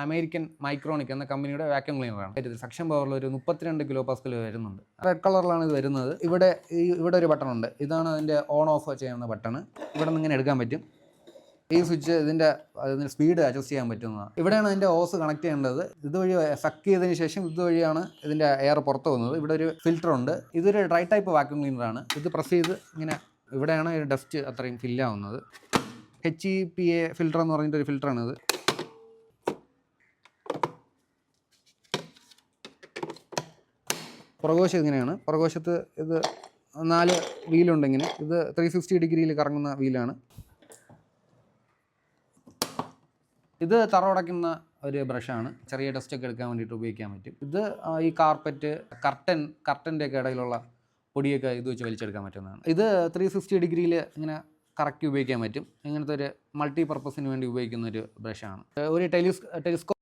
American മൈക്രോണിക് എന്ന കമ്പനിയുടെ vacuum ക്ലീനറാണ്. Suction പവറിൽ ഒരു 32 കിലോ പാസ്കൽ വരുന്നുണ്ട്. റെഡ് കളറിലാണ് ഇത് വരുന്നത്. ഇവിടെ ഒരു ബട്ടൺ ഉണ്ട്. ഇതാണ് അതിൻ്റെ ഓൺ ഓഫ് ചെയ്യുന്ന ബട്ടൺ. ഇവിടെ നിന്ന് ഇങ്ങനെ എടുക്കാൻ പറ്റും. ഈ സ്വിച്ച് ഇതിൻ്റെ സ്പീഡ് അഡ്ജസ്റ്റ് ചെയ്യാൻ പറ്റുന്നതാണ്. ഇവിടെയാണ് അതിൻ്റെ ഓസ് കണക്ട് ചെയ്യേണ്ടത്. ഇതുവഴി സക്ക് ചെയ്തതിന് ശേഷം ഇതുവഴിയാണ് ഇതിൻ്റെ എയർ പുറത്ത് പോകുന്നത്. ഇവിടെ ഒരു ഫിൽറ്റർ ഉണ്ട്. ഇതൊരു ഡ്രൈ ടൈപ്പ് വാക്യൂം ക്ലീനറാണ്. ഇത് പ്രസ് ചെയ്ത് ഇങ്ങനെ ഇവിടെയാണ് ഈ ഡസ്റ്റ് അത്രയും ഫില്ലാവുന്നത്. HEPA ഫിൽറ്റർ എന്ന് പറഞ്ഞിട്ടൊരു ഫിൽറ്ററാണിത്. പുറകുവശം ഇങ്ങനെയാണ്. പുറകുവശത്ത് ഇത് 4 വീലുണ്ട്. ഇങ്ങനെ ഇത് 360 ഡിഗ്രിയിൽ കറങ്ങുന്ന വീലാണ്. ഇത് തറ ഒരു ബ്രഷാണ്. ചെറിയ ഡസ്റ്റൊക്കെ എടുക്കാൻ വേണ്ടിയിട്ട് ഉപയോഗിക്കാൻ പറ്റും. ഇത് ഈ കാർപ്പറ്റ്, കർട്ടൻ്റെ ഒക്കെ ഇടയിലുള്ള പൊടിയൊക്കെ ഇത് വെച്ച് വലിച്ചെടുക്കാൻ പറ്റുന്നതാണ്. ഇത് 360 ഡിഗ്രിയിൽ ഇങ്ങനെ കറക്റ്റ് ഉപയോഗിക്കാൻ പറ്റും. ഇങ്ങനത്തെ ഒരു മൾട്ടി പർപ്പസിന് വേണ്ടി ഉപയോഗിക്കുന്ന ഒരു ബ്രഷാണ്. ഒരു ടെലിസ്കോപ്പ്